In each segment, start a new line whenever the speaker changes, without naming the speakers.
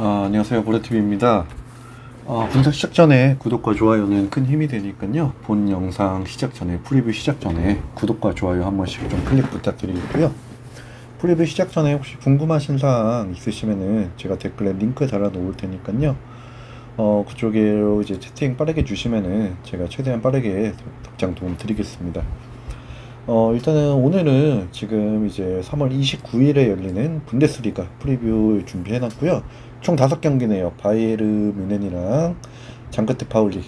안녕하세요. 보레TV입니다. 분석 시작 전에 구독과 좋아요는 큰 힘이 되니까요. 본 영상 시작 전에, 프리뷰 시작 전에 구독과 좋아요 한 번씩 좀 클릭 부탁드리고요. 프리뷰 시작 전에 혹시 궁금하신 사항 있으시면은 제가 댓글에 링크 달아 놓을 테니까요. 그쪽으로 이제 채팅 빠르게 주시면은 제가 최대한 빠르게 답장 도움 드리겠습니다. 일단은 오늘은 지금 이제 3월 29일에 열리는 분데스리가 프리뷰 준비해놨고요. 총 5경기네요. 바이에른 뮌헨이랑 장크트 파울리.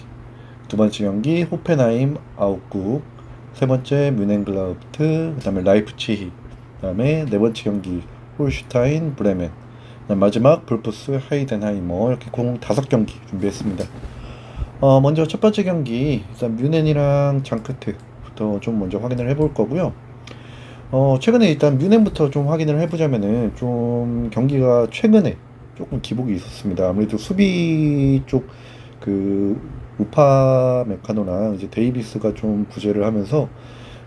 두 번째 경기 호펜하임 아웃국. 세 번째 뮌헨글라우프트. 그 다음에 라이프치히. 그 다음에 네 번째 경기 홀슈타인 브레멘. 그다음 마지막 불프스 하이덴하이머. 이렇게 총 5경기 준비했습니다. 먼저 첫 번째 경기 일단 뮌헨이랑 장크트부터 좀 먼저 확인을 해볼 거고요. 최근에 일단 뮌헨부터 좀 확인을 해보자면은 좀 경기가 최근에 조금 기복이 있었습니다. 아무래도 수비 쪽 그 우파 메카노랑 이제 데이비스가 좀 부재를 하면서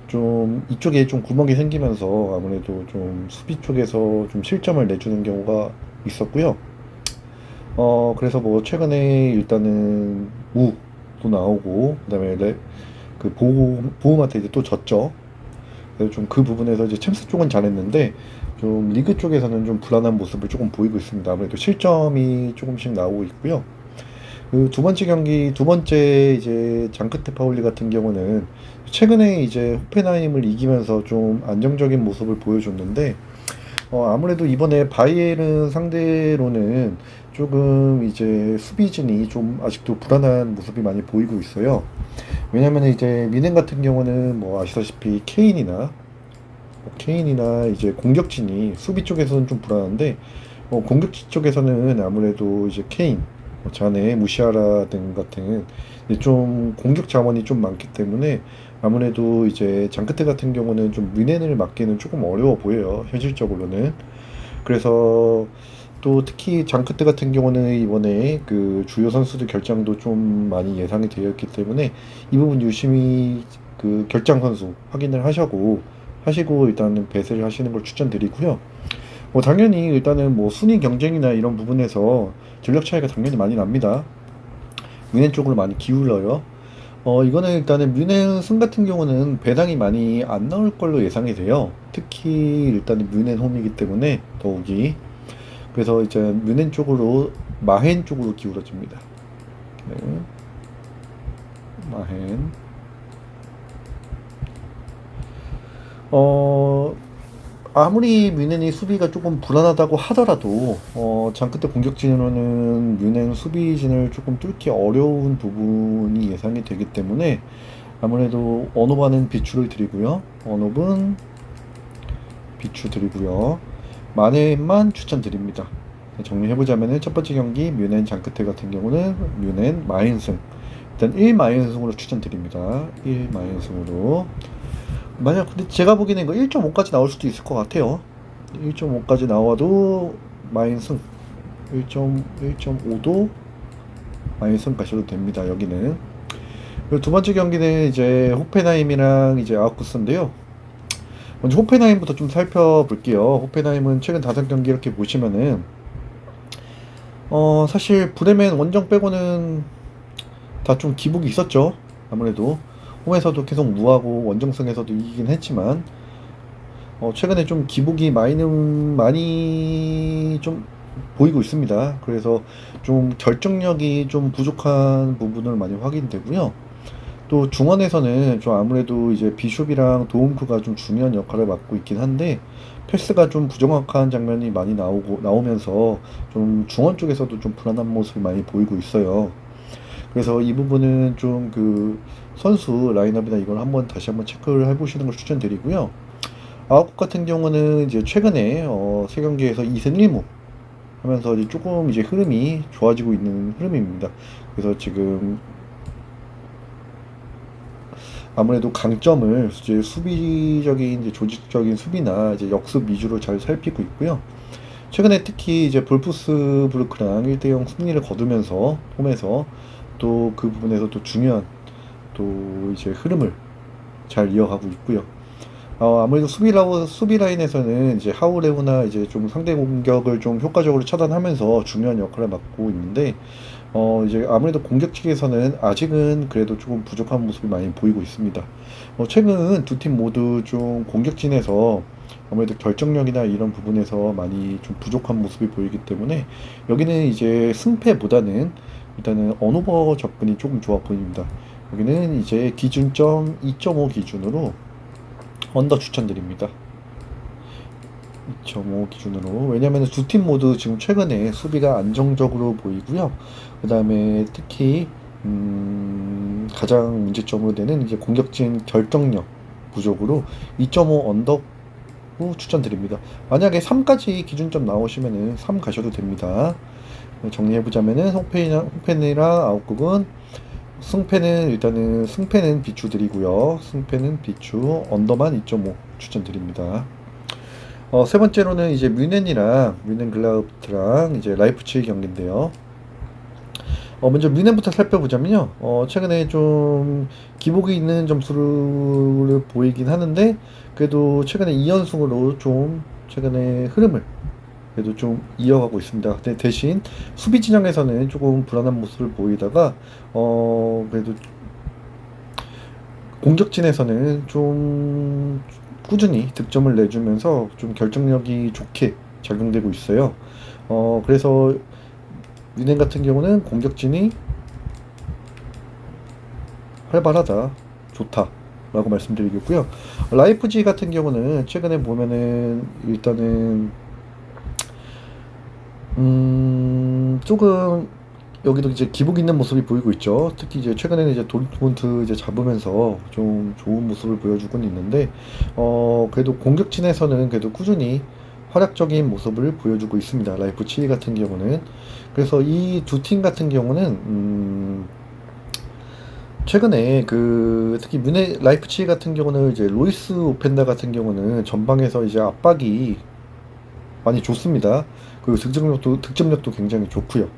좀 이쪽에 좀 구멍이 생기면서 아무래도 좀 수비 쪽에서 좀 실점을 내주는 경우가 있었고요. 그래서 뭐 최근에 일단은 무도 나오고 그다음에 그 보험한테 이제 또 졌죠. 그래서 좀 그 부분에서 이제 챔스 쪽은 잘했는데 좀 리그 쪽에서는 좀 불안한 모습을 조금 보이고 있습니다. 아무래도 실점이 조금씩 나오고 있고요. 그 두 번째 경기 두 번째 이제 장크테 파울리 같은 경우는 최근에 이제 호펜하임을 이기면서 좀 안정적인 모습을 보여줬는데 아무래도 이번에 바이에른 상대로는 조금 이제 수비진이 좀 아직도 불안한 모습이 많이 보이고 있어요. 왜냐면 이제 미넨 같은 경우는 뭐 아시다시피 케인이나 이제 공격진이 수비 쪽에서는 좀 불안한데 공격진 쪽에서는 아무래도 이제 케인, 자네, 무시아라 등 같은 이제 좀 공격 자원이 좀 많기 때문에 아무래도 이제 장크테 같은 경우는 좀 미넨을 막기는 조금 어려워 보여요. 현실적으로는. 그래서 또 특히 장크트 같은 경우는 이번에 그 주요 선수들 결장도 좀 많이 예상이 되어 있기 때문에 이 부분 유심히 그 결장 선수 확인을 하시고 일단은 배세를 하시는 걸 추천드리고요. 뭐 당연히 일단은 뭐 순위 경쟁이나 이런 부분에서 전력 차이가 당연히 많이 납니다. 뮌헨 쪽으로 많이 기울어요. 이거는 일단은 뮌헨 승 같은 경우는 배당이 많이 안 나올 걸로 예상이 돼요. 특히 일단은 뮌헨 홈이기 때문에 더욱이. 그래서 이제 뮌헨 쪽으로 마헨 쪽으로 기울어집니다. 네, 마헨. 어 아무리 뮌헨이 수비가 조금 불안하다고 하더라도 장크대 공격진으로는 뮌헨 수비진을 조금 뚫기 어려운 부분이 예상이 되기 때문에 아무래도 언오바는 비추를 드리고요. 언오은 비추 드리고요. 마네만 추천드립니다. 정리해보자면은 첫 번째 경기 뮌헨 장크테 같은 경우는 뮌헨 마인승 일단 1마인승으로 추천드립니다. 1마인승으로 만약 근데 제가 보기에는 이거 1.5까지 나올 수도 있을 것 같아요. 1.5까지 나와도 마인승 1.5도 마인승 가셔도 됩니다. 여기는. 그리고 두 번째 경기는 이제 호펜하임이랑 이제 아우크스인데요. 먼저 호펜하임부터 좀 살펴볼게요. 호펜하임은 최근 5경기 이렇게 보시면은 사실 브레멘 원정 빼고는 다 좀 기복이 있었죠. 아무래도 홈에서도 계속 무하고 원정승에서도 이기긴 했지만 최근에 좀 기복이 많이 좀 보이고 있습니다. 그래서 좀 결정력이 좀 부족한 부분을 많이 확인되고요. 또 중원에서는 좀 아무래도 이제 비숍이랑 도움크가 좀 중요한 역할을 맡고 있긴 한데 패스가 좀 부정확한 장면이 많이 나오면서 좀 중원 쪽에서도 좀 불안한 모습이 많이 보이고 있어요. 그래서 이 부분은 좀 그 선수 라인업이나 이걸 다시 한번 체크를 해보시는 걸 추천드리고요. 아웃국 같은 경우는 이제 최근에 세 경기에서 2승 1무 하면서 이제 조금 이제 흐름이 좋아지고 있는 흐름입니다. 그래서 지금 아무래도 강점을 이제 수비적인 이제 조직적인 수비나 이제 역습 위주로 잘 살피고 있고요. 최근에 특히 이제 볼프스 부르크랑 1대0 승리를 거두면서 홈에서 또 그 부분에서 또 중요한 또 이제 흐름을 잘 이어가고 있고요. 아무래도 수비 라인에서는 이제 하우레우나 이제 좀 상대 공격을 좀 효과적으로 차단하면서 중요한 역할을 맡고 있는데, 이제 아무래도 공격 측에서는 아직은 그래도 조금 부족한 모습이 많이 보이고 있습니다. 최근 두 팀 모두 좀 공격진에서 아무래도 결정력이나 이런 부분에서 많이 좀 부족한 모습이 보이기 때문에 여기는 이제 승패보다는 일단은 언오버 접근이 조금 좋아 보입니다. 여기는 이제 기준점 2.5 기준으로 언더 추천드립니다. 2.5 기준으로. 왜냐면 두 팀 모두 지금 최근에 수비가 안정적으로 보이고요. 그 다음에 특히 가장 문제점으로 되는 이제 공격진 결정력 부족으로 2.5 언더 추천드립니다. 만약에 3까지 기준점 나오시면은 3 가셔도 됩니다. 정리해보자면은 홈팬이랑 아웃국은 승패는 비추 드리고요. 승패는 비추, 언더만 2.5 추천드립니다. 세 번째로는 이제 뮌헨 글라우트랑 이제 라이프치히 경기인데요. 먼저 뮌헨부터 살펴보자면요. 최근에 좀 기복이 있는 점수를 보이긴 하는데, 그래도 최근에 2연승으로 좀 최근에 흐름을 그래도 좀 이어가고 있습니다. 근데 대신 수비 진영에서는 조금 불안한 모습을 보이다가, 그래도 공격진에서는 좀 꾸준히 득점을 내주면서 좀 결정력이 좋게 작용되고 있어요. 그래서 뮌헨 같은 경우는 공격진이 활발하다, 좋다 라고 말씀드리겠고요. 라이프지 같은 경우는 최근에 보면은 일단은 조금 여기도 이제 기복 있는 모습이 보이고 있죠. 특히 이제 최근에는 이제 도르트문트 이제 잡으면서 좀 좋은 모습을 보여주고는 있는데, 그래도 공격진에서는 그래도 꾸준히 활약적인 모습을 보여주고 있습니다. 라이프치히 같은 경우는. 그래서 이 두 팀 같은 경우는 최근에 특히 라이프치히 같은 경우는 이제 로이스 오펜다 같은 경우는 전방에서 이제 압박이 많이 좋습니다. 그리고 득점력도 굉장히 좋고요.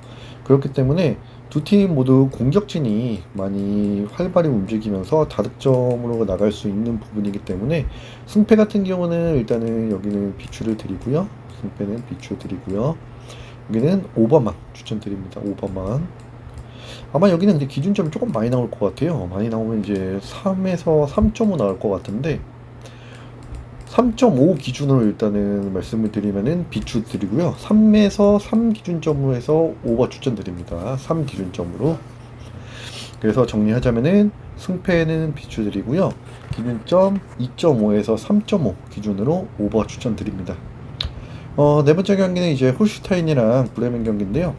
그렇기 때문에 두 팀 모두 공격진이 많이 활발히 움직이면서 다득점으로 나갈 수 있는 부분이기 때문에 승패 같은 경우는 일단은 여기는 비추를 드리고요. 승패는 비추 드리고요. 여기는 오버만 추천드립니다. 오버만. 아마 여기는 근데 기준점이 조금 많이 나올 것 같아요. 많이 나오면 이제 3에서 3.5 나올 것 같은데, 3.5 기준으로 일단은 말씀을 드리면은 비추 드리고요. 3에서 3 기준점으로 해서 오버 추천드립니다. 3 기준점으로. 그래서 정리하자면은 승패는 비추 드리고요. 기준점 2.5에서 3.5 기준으로 오버 추천드립니다. 네 번째 경기는 이제 홀슈타인이랑 브레멘 경기인데요.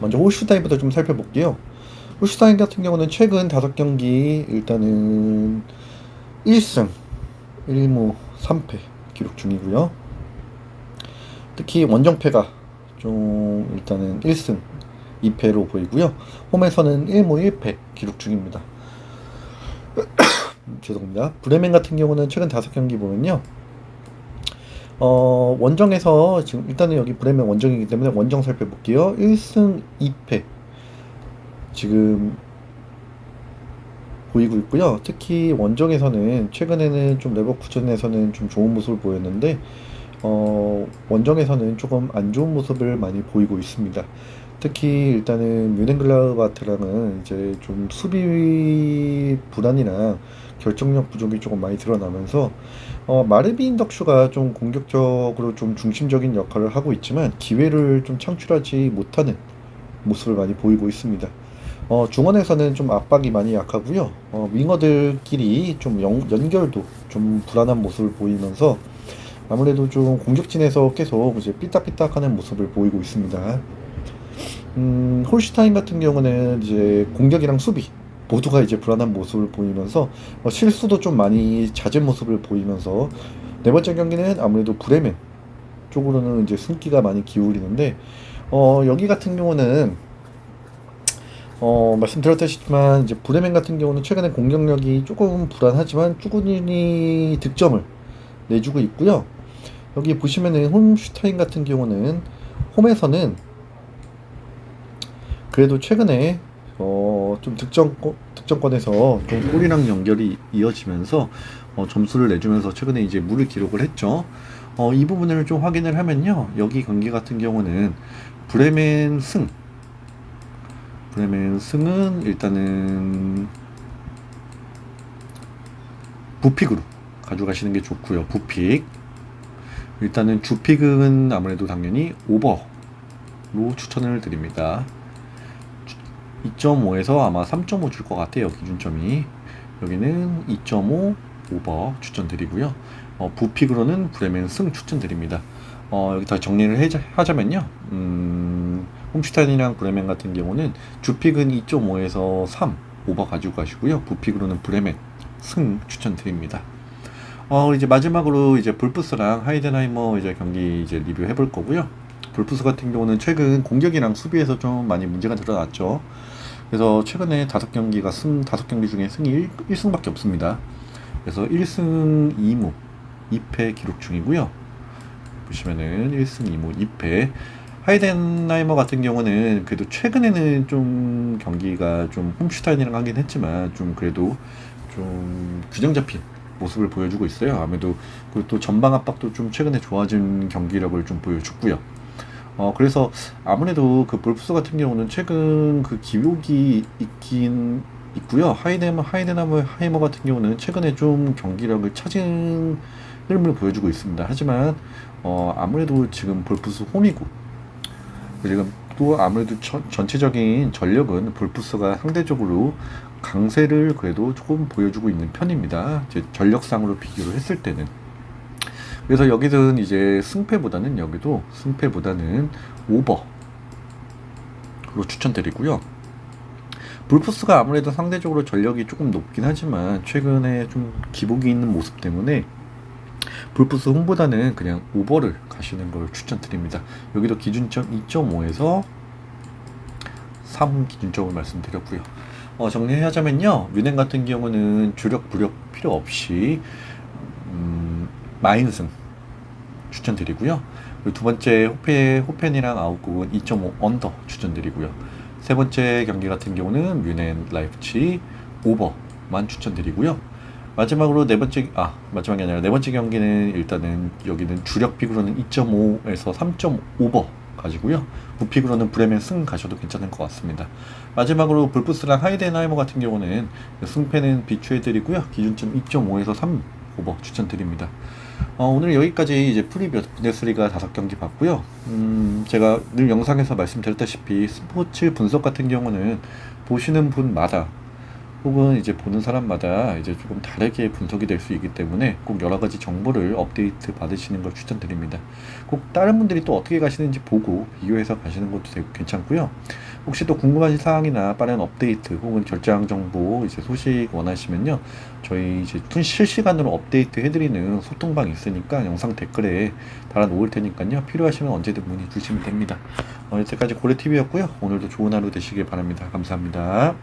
먼저 홀슈타인부터 좀 살펴볼게요. 홀슈타인 같은 경우는 최근 5경기 일단은 1승 1무 3패 기록 중이고요. 특히 원정패가 좀 일단은 1승 2패로 보이고요. 홈에서는 1무 1패 기록 중입니다. 죄송합니다. 브레멘 같은 경우는 최근 5경기 보면요. 원정에서 지금 일단은 여기 브레멘 원정이기 때문에 원정 살펴볼게요. 1승 2패 지금 보이고 있고요. 특히 원정에서는 최근에는 좀 레버쿠젠에서는 좀 좋은 모습을 보였는데, 원정에서는 조금 안 좋은 모습을 많이 보이고 있습니다. 특히 일단은 뮌헨글라바트랑은 이제 좀 수비 불안이나 결정력 부족이 조금 많이 드러나면서, 마르빈 덕슈가 좀 공격적으로 좀 중심적인 역할을 하고 있지만 기회를 좀 창출하지 못하는 모습을 많이 보이고 있습니다. 중원에서는 좀 압박이 많이 약하고요. 윙어들끼리 좀 연결도 좀 불안한 모습을 보이면서 아무래도 좀 공격진에서 계속 이제 삐딱삐딱하는 모습을 보이고 있습니다. 홀슈타인 같은 경우는 이제 공격이랑 수비 모두가 이제 불안한 모습을 보이면서 실수도 좀 많이 잦은 모습을 보이면서 네 번째 경기는 아무래도 브레멘 쪽으로는 이제 승기가 많이 기울이는데, 여기 같은 경우는 말씀드렸다시피만 이제 브레멘 같은 경우는 최근에 공격력이 조금 불안하지만 꾸준히 득점을 내주고 있고요. 여기 보시면은 홈슈타인 같은 경우는 홈에서는 그래도 최근에 좀 득점 득점권에서 좀 골이랑 연결이 이어지면서 점수를 내주면서 최근에 이제 무를 기록을 했죠. 이 부분을 좀 확인을 하면요. 여기 경기 같은 경우는 브레멘 승은 일단은 부픽으로 가져가시는 게 좋고요. 부픽. 일단은 주픽은 아무래도 당연히 오버로 추천을 드립니다. 2.5에서 아마 3.5 줄 것 같아요. 기준점이. 여기는 2.5 오버 추천드리고요. 부픽으로는 브레멘 승 추천드립니다. 여기 다 정리를 하자면요. 홈슈타인이랑 브레멘 같은 경우는 주픽은 2.5에서 3 오버 가지고 가시고요. 부픽으로는 브레멘 승 추천드립니다. 이제 마지막으로 이제 볼프스랑 하이덴하이머 이제 경기 이제 리뷰해 볼 거고요. 볼프스 같은 경우는 최근 공격이랑 수비에서 좀 많이 문제가 드러났죠. 그래서 최근에 5경기 중에 승이 1승밖에 없습니다. 그래서 1승 2무 2패 기록 중이고요. 보시면은 1승 2무 2패. 하이덴하이머 같은 경우는 그래도 최근에는 좀 경기가 좀 홈슈타인이랑 하긴 했지만 좀 그래도 좀 균형 잡힌 모습을 보여주고 있어요. 아무래도 그리고 또 전방 압박도 좀 최근에 좋아진 경기력을 좀 보여줬고요. 그래서 아무래도 그 볼프스 같은 경우는 최근 그 기록이 있긴 있고요. 하이덴하이머 같은 경우는 최근에 좀 경기력을 찾은 흐름을 보여주고 있습니다. 하지만 아무래도 지금 볼프스 홈이고 지금 또 아무래도 전체적인 전력은 볼프스가 상대적으로 강세를 그래도 조금 보여주고 있는 편입니다. 이제 전력상으로 비교를 했을 때는. 그래서 여기는 이제 승패보다는 오버로 추천드리고요. 볼프스가 아무래도 상대적으로 전력이 조금 높긴 하지만 최근에 좀 기복이 있는 모습 때문에 볼프스 홈보다는 그냥 오버를 가시는 걸 추천드립니다. 여기도 기준점 2.5에서 3 기준점을 말씀드렸고요. 정리하자면요. 뮌헨 같은 경우는 주력 부력 필요 없이 마인승 추천드리고요. 그리고 두 번째 호펜이랑 아웃국은 2.5 언더 추천드리고요. 세 번째 경기 같은 경우는 뮌헨 라이프치 오버만 추천드리고요. 마지막으로 마지막이 아니라 네 번째 경기는 일단은 여기는 주력 픽으로는 2.5에서 3.5 오버 가지고요. 부픽으로는 브레멘 승 가셔도 괜찮을 것 같습니다. 마지막으로 볼프스랑 하이덴하이머 같은 경우는 승패는 비추해드리고요. 기준점 2.5에서 3 오버 추천드립니다. 오늘 여기까지 이제 프리뷰 분데스리가 5경기 봤고요. 제가 늘 영상에서 말씀드렸다시피 스포츠 분석 같은 경우는 보시는 분마다 혹은 이제 보는 사람마다 이제 조금 다르게 분석이 될 수 있기 때문에 꼭 여러 가지 정보를 업데이트 받으시는 걸 추천드립니다. 꼭 다른 분들이 또 어떻게 가시는지 보고 비교해서 가시는 것도 되게 괜찮고요. 혹시 또 궁금하신 사항이나 빠른 업데이트 혹은 결정 정보 이제 소식 원하시면요. 저희 이제 실시간으로 업데이트 해드리는 소통방이 있으니까 영상 댓글에 달아놓을 테니까요. 필요하시면 언제든 문의 주시면 됩니다. 여태까지 고래TV였고요. 오늘도 좋은 하루 되시길 바랍니다. 감사합니다.